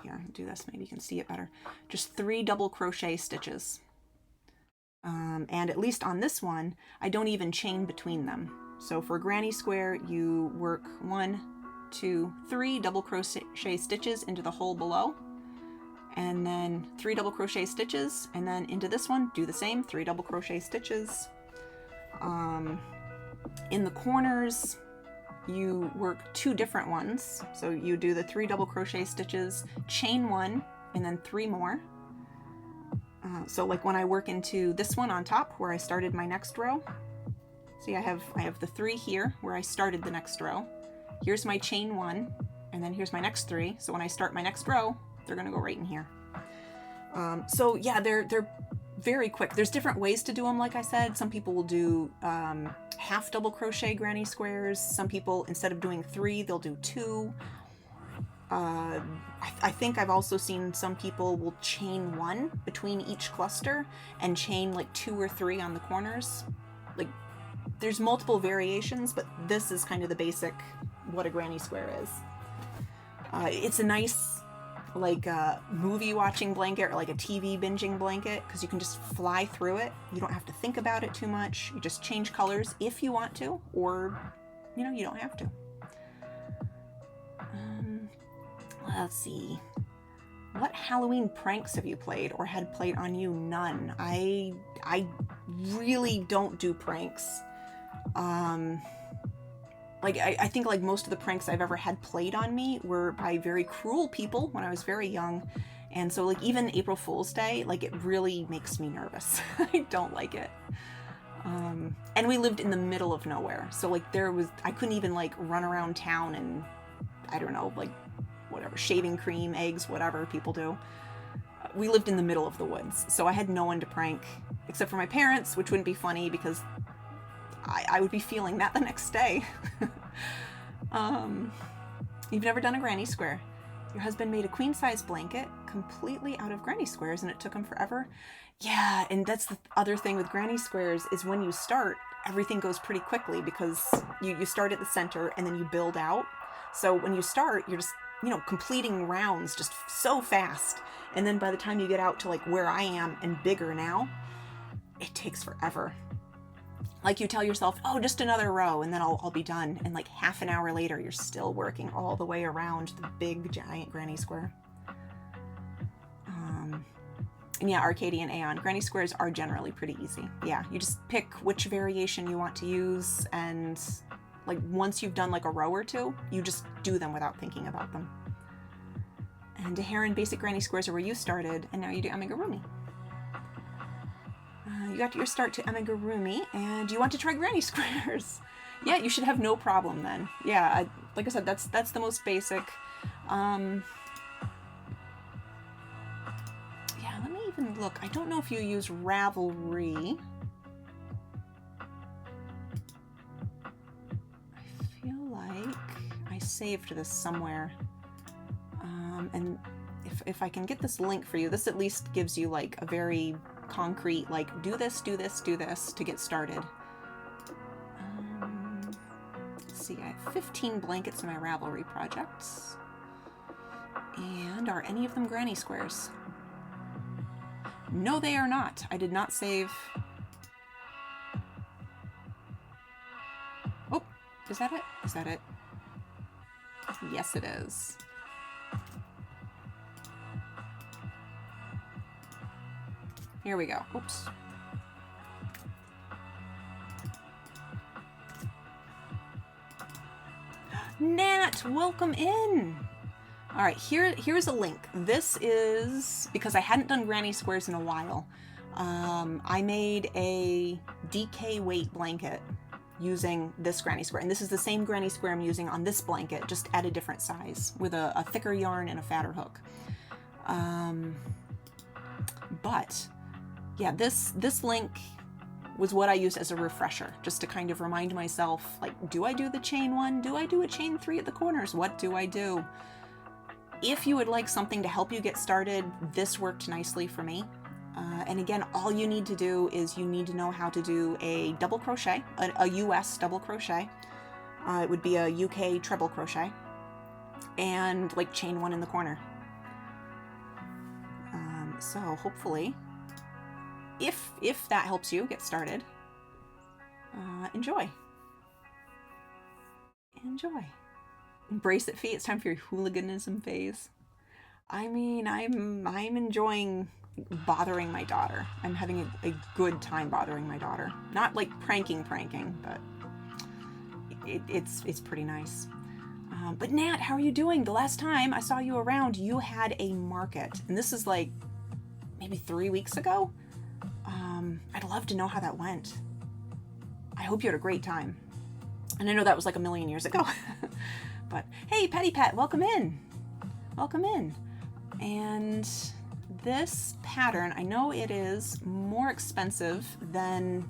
Here, I'll do this, maybe you can see it better. Just 3 double crochet stitches. And at least on this one, I don't even chain between them. So for granny square, you work 1, 2, 3 double crochet stitches into the hole below, and then 3 double crochet stitches, and then into this one, do the same, 3 double crochet stitches. In the corners, you work 2 different ones. So you do the 3 double crochet stitches, chain 1, and then 3 more. So like when I work into this one on top where I started my next row, see I have the 3 here where I started the next row. Here's my chain 1, and then here's my next 3. So when I start my next row, they're gonna go right in here. So yeah, they're very quick. There's different ways to do them, like I said. Some people will do half double crochet granny squares. Some people, instead of doing 3, they'll do 2. I think I've also seen some people will chain 1 between each cluster and chain like 2 or 3 on the corners. Like, there's multiple variations, but this is kind of the basic what a granny square is. It's a nice like a movie watching blanket or like a TV binging blanket because you can just fly through it. You don't have to think about it too much. You just change colors if you want to, or you know, you don't have to. Let's see. What Halloween pranks have you played or had played on you? None. I really don't do pranks. Like I think like most of the pranks I've ever had played on me were by very cruel people when I was very young. And so like even April Fool's Day, like it really makes me nervous. I don't like it. And we lived in the middle of nowhere. So like I couldn't even like run around town and I don't know, like whatever, shaving cream, eggs, whatever people do. We lived in the middle of the woods. So I had no one to prank except for my parents, which wouldn't be funny because I would be feeling that the next day. You've never done a granny square. Your husband made a queen size blanket completely out of granny squares and it took him forever. Yeah, and that's the other thing with granny squares is when you start, everything goes pretty quickly because you start at the center and then you build out. So when you start, you're just, you know, completing rounds just so fast. And then by the time you get out to like where I am and bigger now, it takes forever. Like you tell yourself, oh, just another row and then I'll be done. And like half an hour later, you're still working all the way around the big giant granny square. And yeah, Arcadian Aeon, granny squares are generally pretty easy. Yeah, you just pick which variation you want to use. And like once you've done like a row or two, you just do them without thinking about them. And Heron, basic granny squares are where you started and now you do amigurumi. You got your start to amigurumi, and you want to try granny squares. Yeah, you should have no problem then. Yeah, like I said, that's the most basic. Yeah, let me even look. I don't know if you use Ravelry. I feel like I saved this somewhere. And if I can get this link for you, this at least gives you like a very concrete, like do this to get started. Let's see, I have 15 blankets in my Ravelry projects. And are any of them granny squares? No, they are not. I did not save. Oh, is that it? Is that it? Yes, it is. Here we go. Oops. Nat, welcome in. All right, here's a link. This is because I hadn't done granny squares in a while. I made a DK weight blanket using this granny square, and this is the same granny square I'm using on this blanket, just at a different size with a thicker yarn and a fatter hook. But yeah, this link was what I used as a refresher, just to kind of remind myself, like, do I do the chain 1? Do I do a chain 3 at the corners? What do I do? If you would like something to help you get started, this worked nicely for me. And again, all you need to do is you need to know how to do a double crochet, a US double crochet. It would be a UK treble crochet, and like chain one in the corner. So hopefully, if that helps you get started, enjoy. Embrace it, feet. It's time for your hooliganism phase. I mean, I'm enjoying bothering my daughter. I'm having a good time bothering my daughter. Not like pranking, but it's pretty nice. But Nat, how are you doing? The last time I saw you around, you had a market, and this is like maybe 3 weeks ago. I'd love to know how that went. I hope you had a great time. And I know that was like a million years ago. But hey, Petty Pet, welcome in. And this pattern, I know it is more expensive than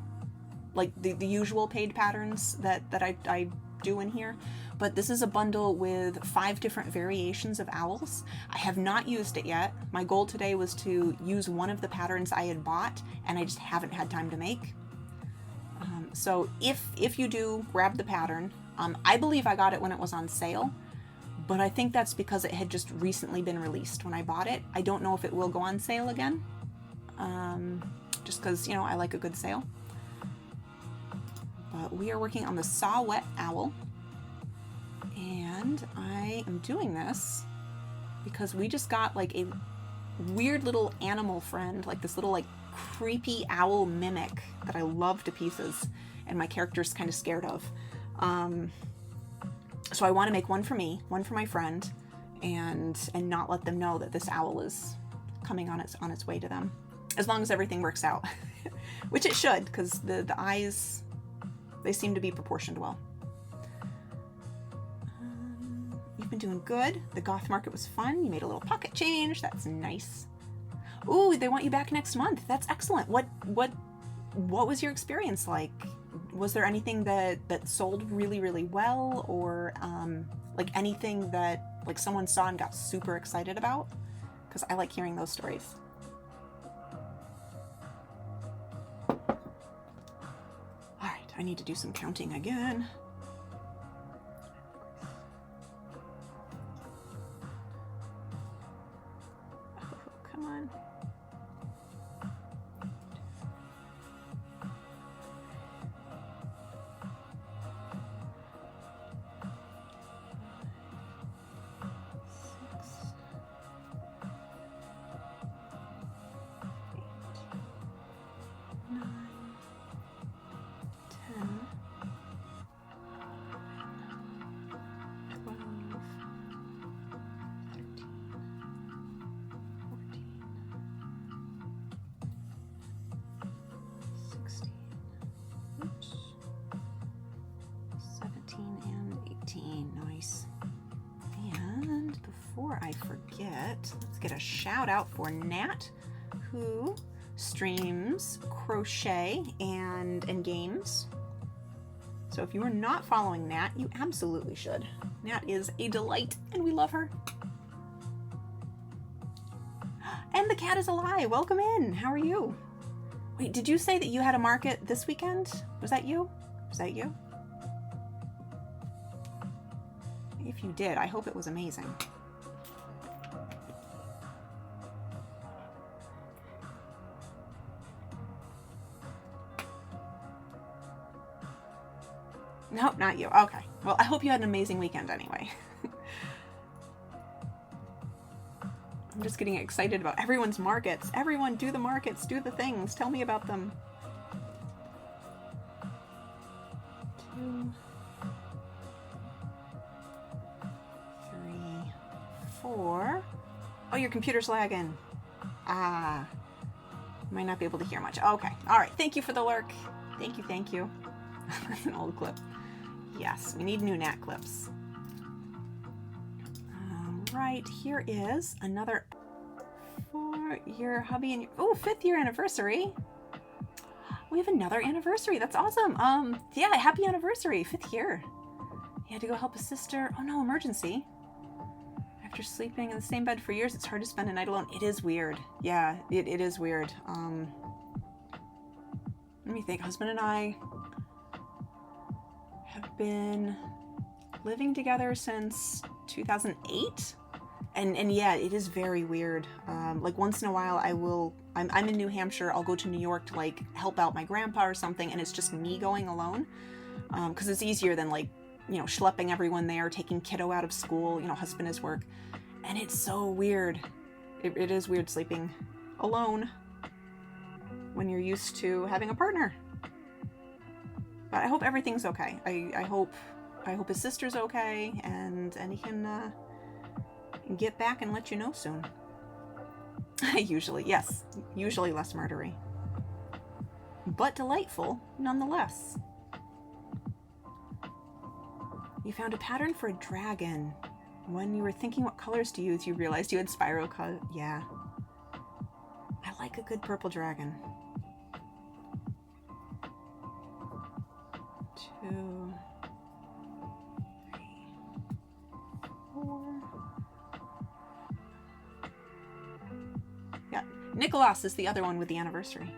like the usual paid patterns that I do in here, but this is a bundle with 5 different variations of owls. I have not used it yet. My goal today was to use one of the patterns I had bought, and I just haven't had time to make. So if you do grab the pattern, I believe I got it when it was on sale, but I think that's because it had just recently been released when I bought it. I don't know if it will go on sale again, just because, you know, I like a good sale. But we are working on the Saw Wet Owl, and I am doing this because we just got like a weird little animal friend, like this little like creepy owl mimic that I love to pieces, and my character's kind of scared of. So I want to make one for me, one for my friend, and not let them know that this owl is coming on its way to them, as long as everything works out, which it should, because the eyes, they seem to be proportioned well. You've been doing good. The goth market was fun. You made a little pocket change. That's nice. Ooh, they want you back next month. That's excellent. What was your experience like? Was there anything that sold really, really well, or like anything that like someone saw and got super excited about? Because I like hearing those stories. All right, I need to do some counting again. Oh, come on. I forget, let's get a shout out for Nat, who streams crochet and games. So if you are not following Nat, you absolutely should. Nat is a delight, and we love her. And the cat is alive. Welcome in. How are you? Wait, did you say that you had a market this weekend? Was that you? If you did, I hope it was amazing. Nope, not you. Okay. Well, I hope you had an amazing weekend anyway. I'm just getting excited about everyone's markets. Everyone, do the markets, do the things. Tell me about them. 2, 3, 4. Oh, your computer's lagging. Ah. Might not be able to hear much. Okay. All right. Thank you for the lurk. Thank you. That's an old clip. Yes, we need new Nat clips. Right, here is another for your hubby and your 5th year anniversary. We have another anniversary. That's awesome. Yeah, happy anniversary, 5th year. You had to go help a sister. Oh no, emergency. I After sleeping in the same bed for years, it's hard to spend a night alone. It is weird. Yeah, it is weird. Let me think. Husband and I have been living together since 2008. And yeah, it is very weird. Like once in a while I'm in New Hampshire, I'll go to New York to like help out my grandpa or something, and it's just me going alone. Because it's easier than like, you know, schlepping everyone there, taking kiddo out of school, you know, husband is work. And it's so weird. It is weird sleeping alone when you're used to having a partner. But I hope everything's okay. I hope his sister's okay, and he can get back and let you know soon. Usually less murdery. But delightful nonetheless. You found a pattern for a dragon. When you were thinking what colors to use, you realized you had spiral cut. Yeah. I like a good purple dragon. 2, 3, 4. Yeah, Nicholas is the other one with the anniversary.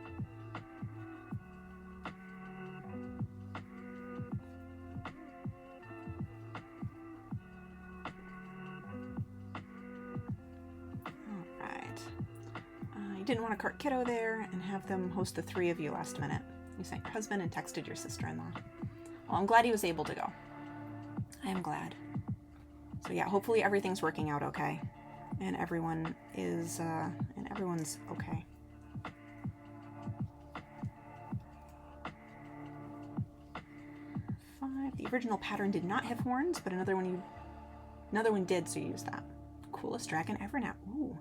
You didn't want to cart kiddo there and have them host the 3 of you last minute. You sent your husband and texted your sister-in-law. Well, I'm glad he was able to go. I am glad. So yeah, hopefully everything's working out okay, and everyone's okay. The original pattern did not have horns, but another one did, so you use that. Coolest dragon ever now. Ooh.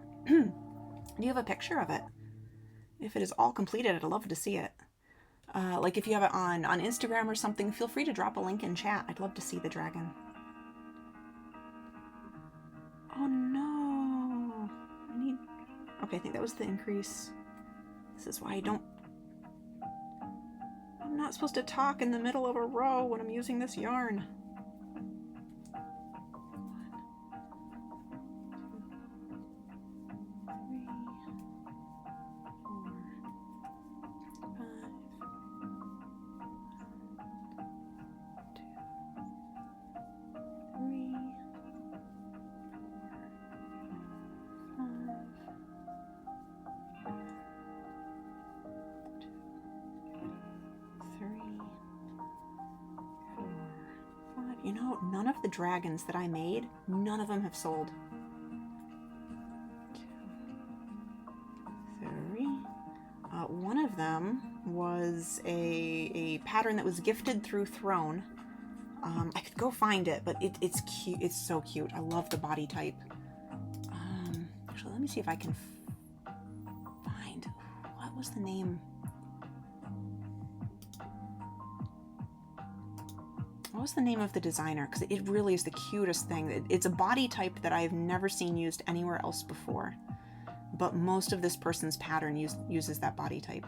Do you have a picture of it? If it is all completed, I'd love to see it. Like if you have it on Instagram or something, feel free to drop a link in chat. I'd love to see the dragon. Oh no. Okay, I think that was the increase. This is why I'm not supposed to talk in the middle of a row when I'm using this yarn. 3, 4, 5. You know, none of the dragons that I made, none of them have sold. 2, 3. One of them was a pattern that was gifted through Throne. I could go find it, but it's cute. It's so cute. I love the body type. Actually, let me see if I can find. What was the name? What was the name of the designer? Because it really is the cutest thing. It's a body type that I've never seen used anywhere else before. But most of this person's pattern uses that body type.